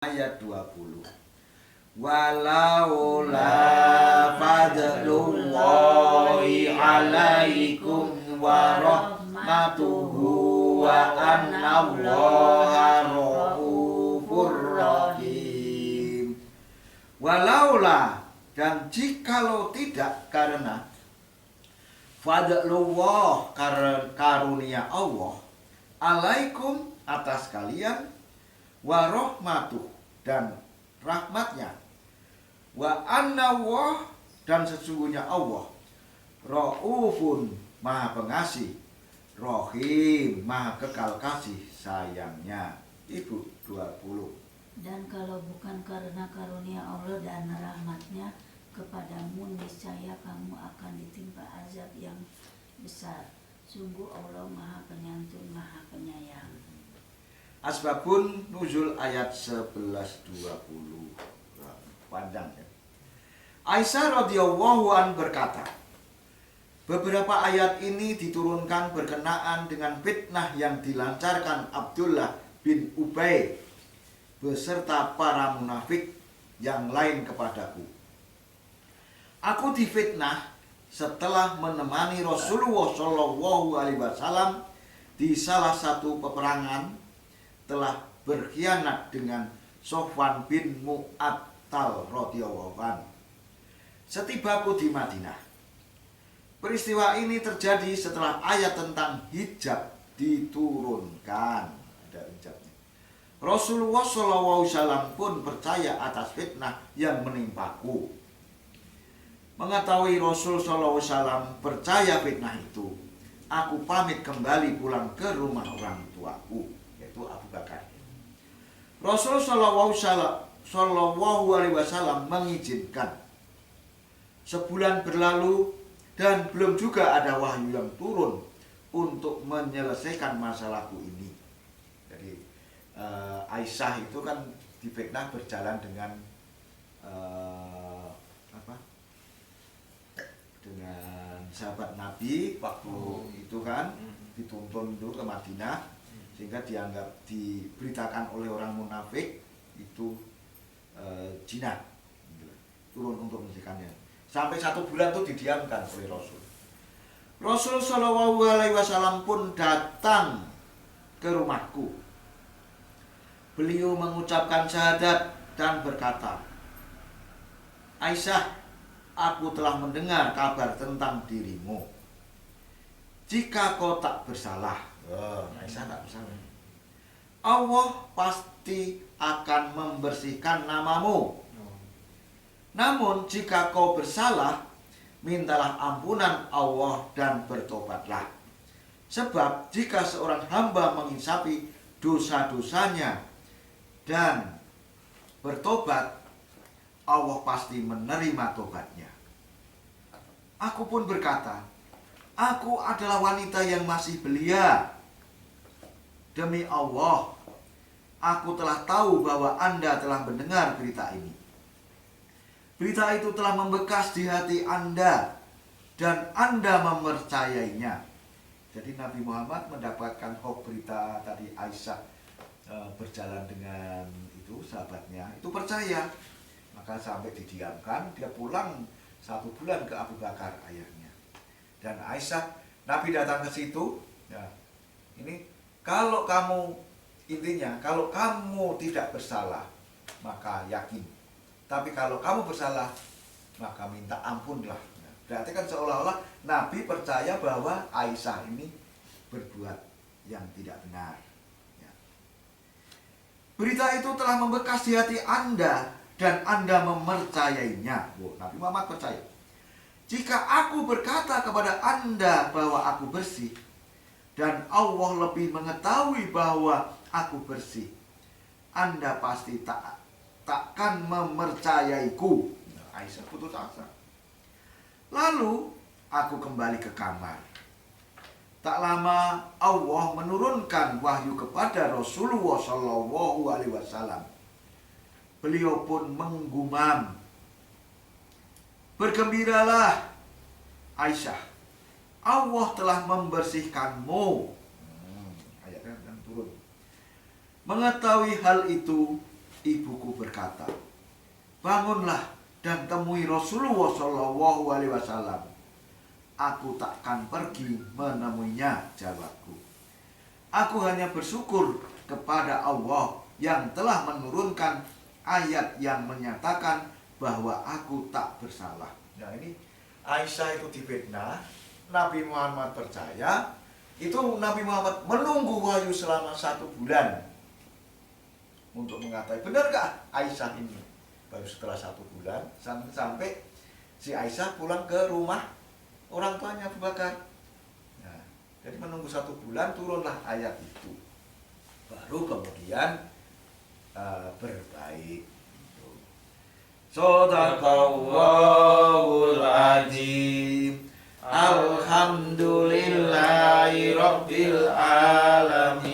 Ayat 20. Walaula fadlullahi alaikum wa rahmatuhu wa annallaha raufur rahim. Walaula, dan jikalau tidak karena fadlullah, karunia Allah, alaikum, atas kalian, wa rahmatuh, dan rahmatnya, wa annallah, dan sesungguhnya Allah raufun, maha pengasih, rahim, maha kekal kasih sayangnya. Ibu 20. Dan kalau bukan karena karunia Allah dan rahmatnya kepadamu, niscaya kamu akan ditimpa azab yang besar. Sungguh Allah maha penyantun, maha penyayang. Asbabun nuzul ayat 11-20. Panjang ya. Aisyah radhiyallahu an berkata, beberapa ayat ini diturunkan berkenaan dengan fitnah yang dilancarkan Abdullah bin Ubay beserta para munafik yang lain kepadaku. Aku difitnah setelah menemani Rasulullah Shallallahu Alaihi Wasallam di salah satu peperangan, telah berkhianat dengan Sofwan bin Mu'attal radhiyallahu anhu. Setibaku di Madinah. Peristiwa ini terjadi setelah ayat tentang hijab diturunkan. Ada hijabnya. Rasulullah SAW pun percaya atas fitnah yang menimpaku. Mengetahui Rasul SAW percaya fitnah itu, aku pamit kembali pulang ke rumah orang tuaku, yaitu Abu Bakar. Rasul Shallallahu Alaihi Wasallam mengizinkan. Sebulan berlalu dan belum juga ada wahyu yang turun untuk menyelesaikan masalahku ini. Jadi Aisyah itu kan difitnah berjalan dengan dengan sahabat Nabi waktu itu kan dituntun dulu ke Madinah, sehingga diberitakan oleh orang munafik itu jinah turun untuk menyelesaikannya. Sampai 1 bulan itu didiamkan oleh Rasul. Rasul Shallallahu Alaihi Wasallam pun datang ke rumahku. Beliau mengucapkan syahadat dan berkata, Aisyah, aku telah mendengar kabar tentang dirimu. Jika kau tak bersalah, Aisyah tak bersalah, Allah pasti akan membersihkan namamu. Namun jika kau bersalah, mintalah ampunan Allah dan bertobatlah. Sebab jika seorang hamba mengisapi dosa-dosanya dan bertobat, Allah pasti menerima tobatnya. Aku pun berkata, aku adalah wanita yang masih belia. Demi Allah, aku telah tahu bahwa Anda telah mendengar berita ini. Berita itu telah membekas di hati Anda dan Anda mempercayainya. Jadi Nabi Muhammad mendapatkan berita tadi Aisyah berjalan dengan itu sahabatnya, itu percaya. Maka sampai didiamkan, dia pulang 1 bulan ke Abu Bakar ayahnya. Dan Aisyah, Nabi datang ke situ, ya, ini kalau kamu, intinya kalau kamu tidak bersalah, maka yakin. Tapi kalau kamu bersalah, maka minta ampunlah. Nah, berarti kan seolah-olah Nabi percaya bahwa Aisyah ini berbuat yang tidak benar. Ya. Berita itu telah membekas di hati Anda dan Anda mempercayainya. Nabi Muhammad percaya. Jika aku berkata kepada Anda bahwa aku bersih, dan Allah lebih mengetahui bahwa aku bersih, Anda pasti takkan mempercayaiku. Aisyah putus asa. Lalu aku kembali ke kamar. Tak lama Allah menurunkan wahyu kepada Rasulullah Shallallahu Alaihi Wasallam. Beliau pun menggumam, bergembiralah Aisyah, Allah telah membersihkanmu. Ayatnya turun. Mengetahui hal itu, ibuku berkata, bangunlah dan temui Rasulullah Shallallahu Alaihi Wasallam. Aku takkan pergi menemuinya, jawabku. Aku hanya bersyukur kepada Allah yang telah menurunkan ayat yang menyatakan bahwa aku tak bersalah. Nah ini Aisyah itu difitnah, Nabi Muhammad percaya, itu Nabi Muhammad menunggu wahyu selama 1 bulan untuk mengatakan benarkah Aisyah ini. Baru setelah 1 bulan sampai si Aisyah pulang ke rumah orang tuanya Abu Bakar. Nah, jadi menunggu 1 bulan turunlah ayat itu. Baru kemudian berbaik. Shadaqallahul azim. Alhamdulillahi rabbil alamin.